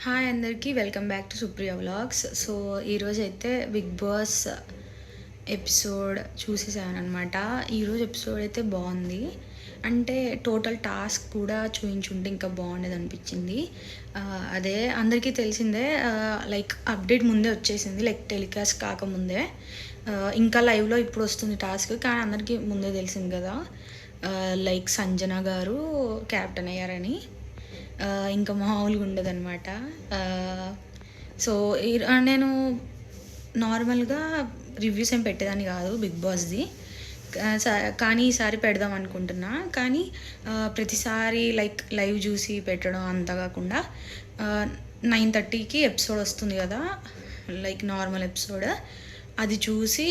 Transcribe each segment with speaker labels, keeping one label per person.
Speaker 1: Hi అందరికీ welcome back to Supriya vlogs. So ఈరోజు అయితే బిగ్ బాస్ ఎపిసోడ్ చూసేసానమాట. ఈరోజు ఎపిసోడ్ అయితే బాగుంది. అంటే టోటల్ టాస్క్ కూడా చూయించుంటే ఇంకా బాగుండేది అనిపించింది. అదే అందరికీ తెలిసిందే, లైక్ అప్డేట్ ముందే వచ్చేసింది, లైక్ టెలికాస్ట్ కాకముందే. ఇంకా లైవ్లో ఇప్పుడు వస్తుంది టాస్క్, కానీ అందరికీ ముందే తెలిసింది కదా. లైక్ సంజన గారు క్యాప్టెన్ అయ్యారని. ఇంకా మామూలుగా ఉండదన్నమాట. సో నేను నార్మల్గా రివ్యూస్ ఏం పెట్టేదాన్ని కాదు బిగ్ బాస్ది, కానీ ఈసారి పెడదాం అనుకుంటున్నా. కానీ ప్రతిసారి లైక్ లైవ్ చూసి పెట్టడం అంతా కాకుండా 9:30కి ఎపిసోడ్ వస్తుంది కదా, లైక్ నార్మల్ ఎపిసోడ్, అది చూసి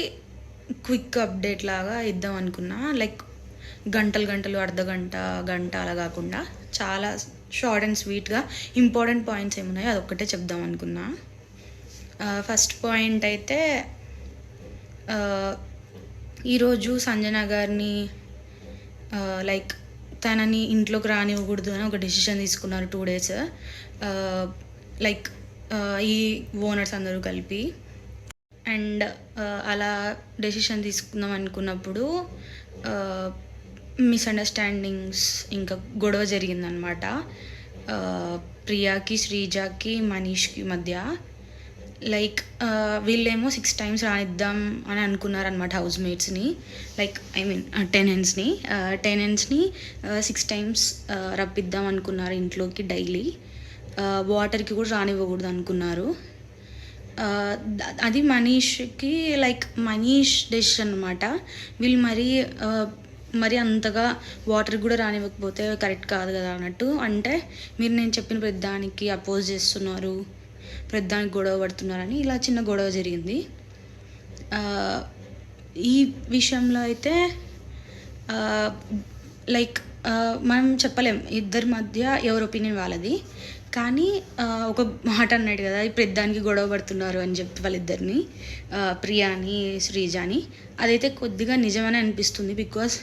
Speaker 1: క్విక్ అప్డేట్ లాగా ఇద్దాం అనుకున్నా. లైక్ గంటలు అర్ధ గంట అలా కాకుండా చాలా షార్ట్ అండ్ స్వీట్గా ఇంపార్టెంట్ పాయింట్స్ ఏమున్నాయో అదొక్కటే చెప్దాం అనుకున్నా. ఫస్ట్ పాయింట్ అయితే, ఈరోజు సంజన గారిని లైక్ తనని ఇంట్లోకి రానివ్వకూడదు అని ఒక డెసిషన్ తీసుకున్నారు 2 days. లైక్ ఈ ఓనర్స్ అందరూ కలిపి. అండ్ అలా డెసిషన్ తీసుకుందాం అనుకున్నప్పుడు మిస్అండర్స్టాండింగ్స్ ఇంకా గొడవ జరిగిందనమాట ప్రియాకి, శ్రీజాకి, మనీష్కి మధ్య. లైక్ వీళ్ళేమో 6 times రానిద్దాం అని అనుకున్నారనమాట హౌస్మేట్స్ని, లైక్ ఐ మీన్ టెనెంట్స్ని 6 times రప్పిద్దాం అనుకున్నారు ఇంట్లోకి డైలీ. వాటర్కి కూడా రానివ్వకూడదు అనుకున్నారు. అది మనీష్కి, లైక్ మనీష్ డెసిషన్ అనమాట. వీళ్ళు మరి అంతగా వాటర్ కూడా రానివ్వకపోతే కరెక్ట్ కాదు కదా అన్నట్టు. అంటే మీరు నేను చెప్పిన ప్రతిదానికి అపోజ్ చేస్తున్నారు, ప్రతిదానికి గొడవ పడుతున్నారని ఇలా చిన్న గొడవ జరిగింది. ఈ విషయంలో అయితే లైక్ మనం చెప్పలేం ఇద్దరి మధ్య ఎవరి ఒపీనియన్ వాళ్ళది. కానీ ఒక మాట అన్నాడు కదా, ఈ ప్రతిదానికి గొడవ పడుతున్నారు అని చెప్పి వాళ్ళిద్దరిని, ప్రియాని, శ్రీజాని. అదైతే కొద్దిగా నిజమని అనిపిస్తుంది. బికాస్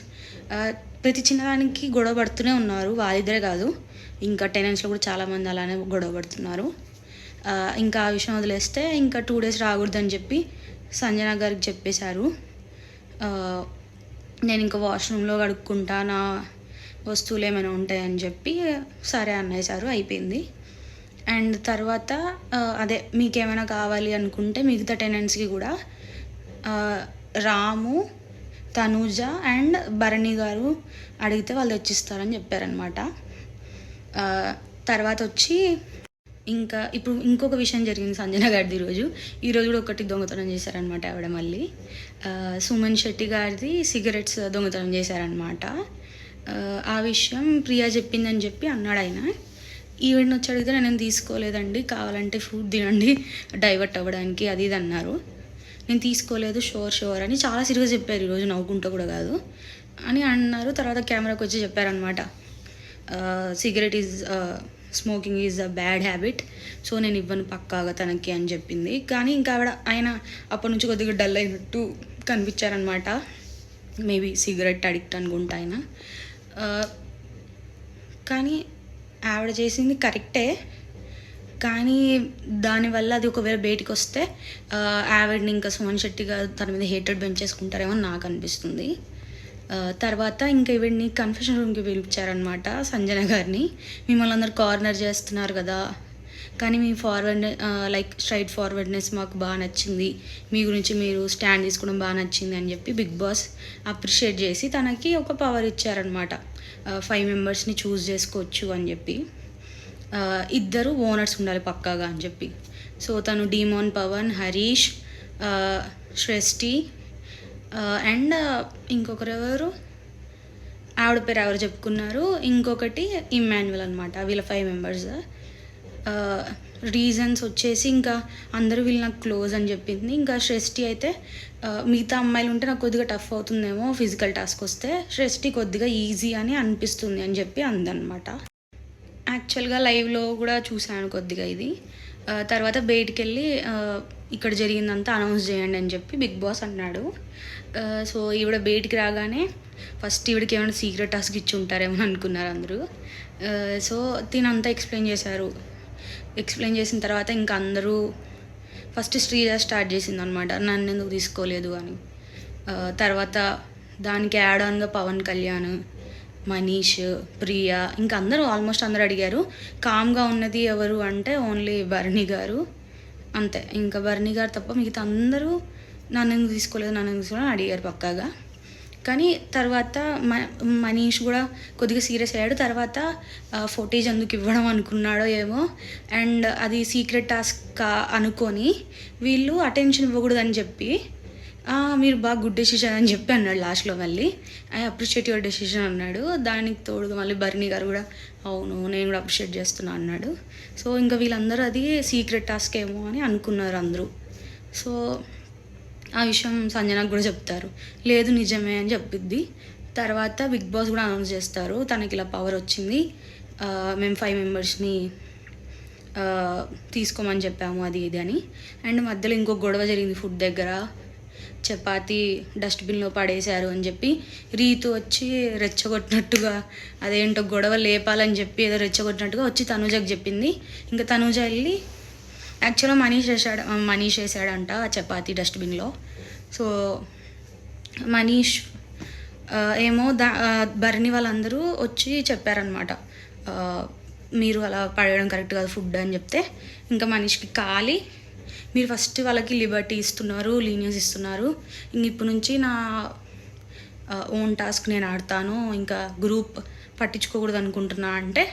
Speaker 1: ప్రతి చిన్నదానికి గొడవ పడుతూనే ఉన్నారు, వాళ్ళిద్దరే కాదు, ఇంకా టెనెంట్స్లో కూడా చాలామంది అలానే గొడవ పడుతున్నారు. ఇంకా ఆ విషయం వదిలేస్తే, ఇంకా 2 days రాకూడదని చెప్పి సంజన గారికి చెప్పేశారు. నేను ఇంకా వాష్రూమ్లో కడుక్కుంటా, నా వస్తువులు ఏమైనా ఉంటాయని చెప్పి సరే అన్నేసారు, అయిపోయింది. అండ్ తర్వాత అదే మీకేమైనా కావాలి అనుకుంటే మిగతా టెనెంట్స్కి కూడా రాము, తనూజ అండ్ భరణి గారు అడిగితే వాళ్ళు తెచ్చిస్తారని చెప్పారనమాట. తర్వాత వచ్చి ఇంకా ఇప్పుడు ఇంకొక విషయం జరిగింది సంజన గారిది. ఈరోజు కూడా ఒకటి దొంగతనం చేశారనమాట ఆవిడ. మళ్ళీ సుమన్ శెట్టి గారిది సిగరెట్స్ దొంగతనం చేశారనమాట. ఆ విషయం ప్రియా చెప్పిందని చెప్పి అన్నాడు ఆయన. ఈవెంట్ వచ్చి అడిగితే నేను తీసుకోలేదండి, కావాలంటే ఫుడ్ తినండి డైవర్ట్ అవ్వడానికి, అది ఇది అన్నారు. నేను తీసుకోలేదు, షోర్ అని చాలా సీరియస్గా చెప్పారు. ఈరోజు నవ్వుకుంటూ కూడా కాదు అని అన్నారు. తర్వాత కెమెరాకి వచ్చి చెప్పారనమాట, smoking is a bad habit, so నేను ఇవ్వను పక్కాగా తనకి అని చెప్పింది. కానీ ఇంకా ఆయన అప్పటి నుంచి కొద్దిగా డల్ అయినట్టు కనిపించారనమాట. మేబీ సిగరెట్ అడిక్ట్ అనుకుంటా ఆయన. కానీ ఆవిడ చేసింది కరెక్టే, కానీ దానివల్ల అది ఒకవేళ బయటికి వస్తే ఆవిడని ఇంకా సుమన్ శెట్టి గారు తన మీద హేటెడ్ పెంచేసుకుంటారేమో నాకు అనిపిస్తుంది. తర్వాత ఇంకా ఈవిడ్ని కన్ఫెషన్ రూమ్కి పిలిచారనమాట సంజన గారిని. మిమ్మల్ని అందరు కార్నర్ చేస్తున్నారు కదా, కానీ మీ లైక్ స్ట్రైట్ ఫార్వర్డ్నెస్ మాకు బాగా నచ్చింది, మీ గురించి మీరు స్టాండ్ తీసుకోవడం బాగా నచ్చింది అని చెప్పి బిగ్ బాస్ అప్రిషియేట్ చేసి తనకి ఒక పవర్ ఇచ్చారనమాట. 5 members చూస్ చేసుకోవచ్చు అని చెప్పి, 2 ఓనర్స్ ఉండాలి పక్కాగా అని చెప్పి. సో తను డీమోన్, పవన్, హరీష్, శ్రేష్ఠి అండ్ ఇంకొకరు ఎవరు, ఆవిడ పేరు ఎవరు చెప్పుకున్నారు, ఇంకొకటి ఇమ్మాన్యువల్ అనమాట. వీళ్ళ 5 members. రీజన్స్ వచ్చేసి ఇంకా అందరూ వీళ్ళు నాకు క్లోజ్ అని చెప్పింది. ఇంకా శ్రేష్ఠి అయితే మిగతా అమ్మాయిలు ఉంటే నాకు కొద్దిగా టఫ్ అవుతుందేమో ఫిజికల్ టాస్క్ వస్తే, శ్రేష్ఠి కొద్దిగా ఈజీ అని అనిపిస్తుంది అని చెప్పి అందనమాట. యాక్చువల్గా లైవ్లో కూడా చూశాను కొద్దిగా ఇది. తర్వాత బయటికి వెళ్ళి ఇక్కడ జరిగిందంతా అనౌన్స్ చేయండి అని చెప్పి బిగ్ బాస్ అన్నాడు. సో ఈవిడ బయటికి రాగానే ఫస్ట్ ఈవిడకి ఏమైనా సీక్రెట్ టాస్క్ ఇచ్చి ఉంటారేమో అనుకున్నారు అందరూ. సో తినంతా ఎక్స్ప్లెయిన్ చేశారు. ఎక్స్ప్లెయిన్ చేసిన తర్వాత ఇంకా అందరూ ఫస్ట్ శ్రీజ స్టార్ట్ చేసింది అనమాట, నన్ను ఎందుకు తీసుకోలేదు అని. తర్వాత దానికి యాడ్ ఆన్గా పవన్ కళ్యాణ్, మనీష్, ప్రియా, ఇంకా అందరూ ఆల్మోస్ట్ అందరూ అడిగారు. కామ్గా ఉన్నది ఎవరు అంటే ఓన్లీ భరణి గారు అంతే. ఇంకా భరణి గారు తప్ప మిగతా అందరూ నన్ను ఎందుకు తీసుకోలేదు అని అడిగారు పక్కాగా. కానీ తర్వాత మనీష్ కూడా కొద్దిగా సీరియస్ అయ్యాడు. తర్వాత ఫోటేజ్ ఎందుకు ఇవ్వడం అనుకున్నాడో ఏమో, అండ్ అది సీక్రెట్ టాస్క్ అనుకొని వీళ్ళు అటెన్షన్ ఇవ్వకూడదని చెప్పి మీరు బాగా గుడ్ డెసిషన్ అని చెప్పి అన్నాడు లాస్ట్లో. మళ్ళీ ఐ అప్రిషియేట్ యువర్ డెసిషన్ అన్నాడు. దానికి తోడుగా మళ్ళీ భరణి గారు కూడా అవును నేను కూడా అప్రిషియేట్ చేస్తున్నా అన్నాడు. సో ఇంకా వీళ్ళందరూ అది సీక్రెట్ టాస్క్ ఏమో అని అనుకున్నారు అందరూ. సో ఆ విషయం సంజనకు కూడా చెప్తారు, లేదు నిజమే అని చెప్పిద్ది. తర్వాత బిగ్ బాస్ కూడా అనౌన్స్ చేస్తారు తనకి ఇలా పవర్ వచ్చింది, మేము 5 మెంబర్స్ని తీసుకోమని చెప్పాము అది ఇది అని. అండ్ మధ్యలో ఇంకో గొడవ జరిగింది ఫుడ్ దగ్గర, చపాతీ డస్ట్బిన్లో పడేశారు అని చెప్పి రీతు వచ్చి రెచ్చగొట్టినట్టుగా అదేంటో గొడవ లేపాలని చెప్పి ఏదో రెచ్చగొట్టినట్టుగా వచ్చి తనూజకి చెప్పింది. ఇంకా తనూజ వెళ్ళి యాక్చువల్గా మనీష్ వేసాడంట ఆ చపాతీ డస్ట్బిన్లో. సో మనీష్ ఏమో భరణి వాళ్ళందరూ వచ్చి చెప్పారనమాట, మీరు అలా పడేయడం కరెక్ట్ కాదు ఫుడ్ అని చెప్తే, ఇంకా మనీష్కి కాలి మీరు ఫస్ట్ వాళ్ళకి లిబర్టీ ఇస్తున్నారు, లీనియన్స్ ఇస్తున్నారు, ఇంక ఇప్పటి నుంచి నా ఓన్ టాస్క్ నేను ఆడతాను, ఇంకా గ్రూప్ పట్టించుకోకూడదు అనుకుంటున్నా అంటే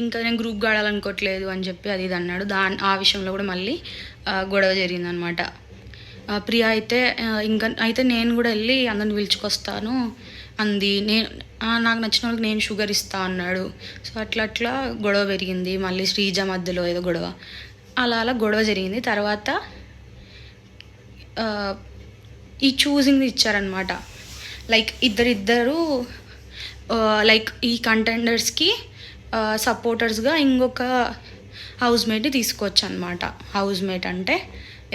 Speaker 1: ఇంకా నేను గ్రూప్ ఆడాలనుకోవట్లేదు అని చెప్పి అది ఇది అన్నాడు. ఆ విషయంలో కూడా మళ్ళీ గొడవ జరిగిందనమాట. ప్రియా అయితే ఇంకా అయితే నేను కూడా వెళ్ళి అందరిని పిలుచుకొస్తాను అంది. నాకు నచ్చిన వాళ్ళకి నేను షుగర్ ఇస్తా అన్నాడు. సో అట్లా గొడవ పెరిగింది. మళ్ళీ శ్రీజ మధ్యలో ఏదో గొడవ, అలా గొడవ జరిగింది. తర్వాత ఈ చూసింగ్ ఇచ్చారనమాట, లైక్ ఇద్దరు లైక్ ఈ కంటెండర్స్కి సపోర్టర్స్గా ఇంకొక హౌస్ మేట్ని తీసుకోవచ్చు అనమాట. హౌస్ మేట్ అంటే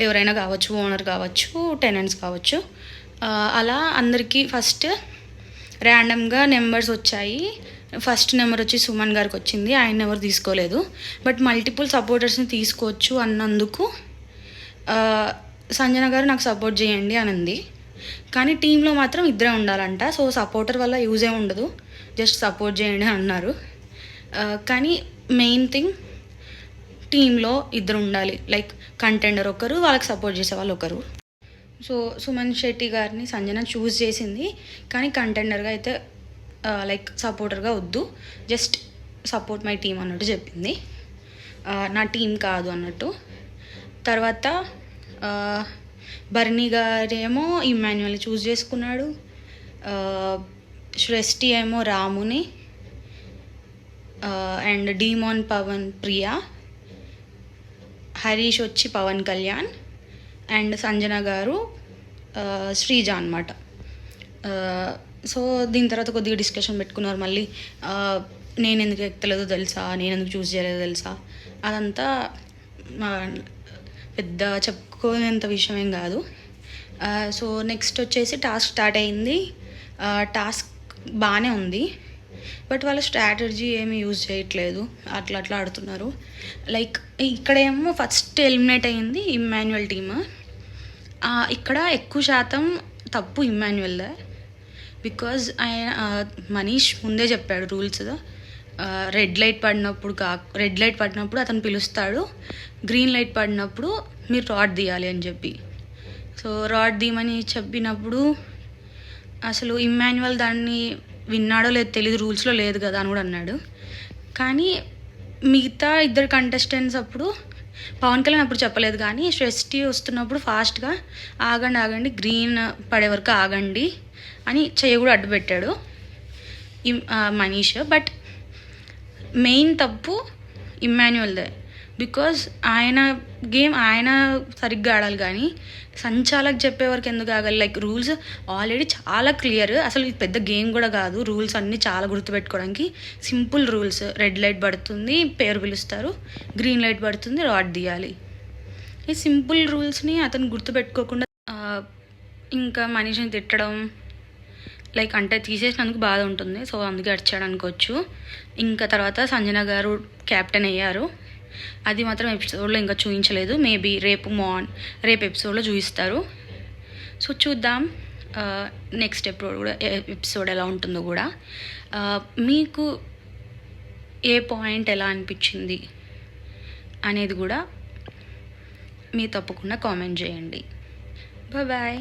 Speaker 1: ఎవరైనా కావచ్చు, ఓనర్ కావచ్చు, టెనెంట్స్ కావచ్చు. అలా అందరికీ ఫస్ట్ ర్యాండమ్గా నెంబర్స్ వచ్చాయి. ఫస్ట్ నెంబర్ వచ్చి సుమన్ గారికి వచ్చింది, ఆయన ఎవరు తీసుకోలేదు. బట్ మల్టిపుల్ సపోర్టర్స్ని తీసుకోవచ్చు అన్నందుకు సంజన గారు నాకు సపోర్ట్ చేయండి అనింది. కానీ టీంలో మాత్రం ఇద్దరే ఉండాలంట. సో సపోర్టర్ వల్ల యూజే ఉండదు, జస్ట్ సపోర్ట్ చేయండి అన్నారు. కానీ మెయిన్ థింగ్ టీంలో ఇద్దరు ఉండాలి, లైక్ కంటెండర్ ఒకరు, వాళ్ళకి సపోర్ట్ చేసే వాళ్ళు ఒకరు. సో సుమన్ శెట్టి గారిని సంజన చూస్ చేసింది, కానీ కంటెండర్గా అయితే లైక్ సపోర్టర్గా వద్దు, జస్ట్ సపోర్ట్ మై టీమ్ అన్నట్టు చెప్పింది, నా టీం కాదు అన్నట్టు. తర్వాత భరణి గారేమో ఇమ్మాన్యుయల్ని చూస్ చేసుకున్నాడు, శ్రేష్ఠి ఏమో రాముని, అండ్ డీమాన్ పవన్ ప్రియా, హరీష్ వచ్చి పవన్ కళ్యాణ్, అండ్ సంజన గారు శ్రీజ అనమాట. సో దీని తర్వాత కొద్దిగా డిస్కషన్ పెట్టుకున్నారు మళ్ళీ, నేను ఎందుకు ఎక్కలేదో తెలుసా, నేను ఎందుకు చూస్ చేయలేదో తెలుసా, అదంతా పెద్ద చెప్పుకోనేంత విషయం ఏం కాదు. సో నెక్స్ట్ వచ్చేసి టాస్క్ స్టార్ట్ అయింది. టాస్క్ బాగానే ఉంది, బట్ వాళ్ళ స్ట్రాటజీ ఏమి యూజ్ చేయట్లేదు, అట్లా ఆడుతున్నారు. లైక్ ఇక్కడేమో ఫస్ట్ ఎలిమినేట్ అయ్యింది ఇమ్మాన్యుయల్ టీమ్. ఇక్కడ ఎక్కువ శాతం తప్పు ఇమ్మాన్యుయల్దే, బికాజ్ ఆయన మనీష్ ముందే చెప్పాడు రూల్స్. రెడ్ లైట్ పడినప్పుడు అతను పిలుస్తాడు, గ్రీన్ లైట్ పడినప్పుడు మీరు రాడ్ తీయాలి అని చెప్పి. సో రాడ్ తీయమని చెప్పినప్పుడు అసలు ఇమ్మాన్యుయల్ దాన్ని విన్నాడో లేదు తెలియదు, రూల్స్లో లేదు కదా అని కూడా అన్నాడు. కానీ మిగతా ఇద్దరు కంటెస్టెంట్స్ అప్పుడు పవన్ కళ్యాణ్ అప్పుడు చెప్పలేదు, కానీ శ్రేష్ఠి వస్తున్నప్పుడు ఫాస్ట్గా ఆగండి గ్రీన్ పడే వరకు ఆగండి అని చెయ్యి కూడా అడ్డు పెట్టాడు మనీష్. బట్ మెయిన్ తప్పు ఇమ్మాన్యుయల్దే, బికాజ్ ఆయన గేమ్ ఆయన సరిగ్గా ఆడాలి, కానీ సంచాలకు చెప్పే వరకు ఎందుకు ఆగాలి? లైక్ రూల్స్ ఆల్రెడీ చాలా క్లియర్, అసలు ఇది పెద్ద గేమ్ కూడా కాదు, రూల్స్ అన్నీ చాలా గుర్తుపెట్టుకోవడానికి సింపుల్ రూల్స్. రెడ్ లైట్ పడుతుంది పేరు పిలుస్తారు, గ్రీన్ లైట్ పడుతుంది రాడ్ తీయాలి. ఈ సింపుల్ రూల్స్ని అతను గుర్తుపెట్టుకోకుండా ఇంకా మనిషిని తిట్టడం, లైక్ అంటే తీసేసినందుకు బాధ ఉంటుంది, సో అందుకే అడిచాడు అనుకోవచ్చు. ఇంకా తర్వాత సంజన గారు క్యాప్టెన్ అయ్యారు. అది మాత్రం ఎపిసోడ్లో ఇంకా చూపించలేదు. మేబీ రేపు ఎపిసోడ్లో చూపిస్తారు. సో చూద్దాం నెక్స్ట్ ఎపిసోడ్ ఎలా ఉంటుందో కూడా. మీకు ఏ పాయింట్ ఎలా అనిపించింది అనేది కూడా మీరు తప్పకుండా కామెంట్ చేయండి. బాయ్.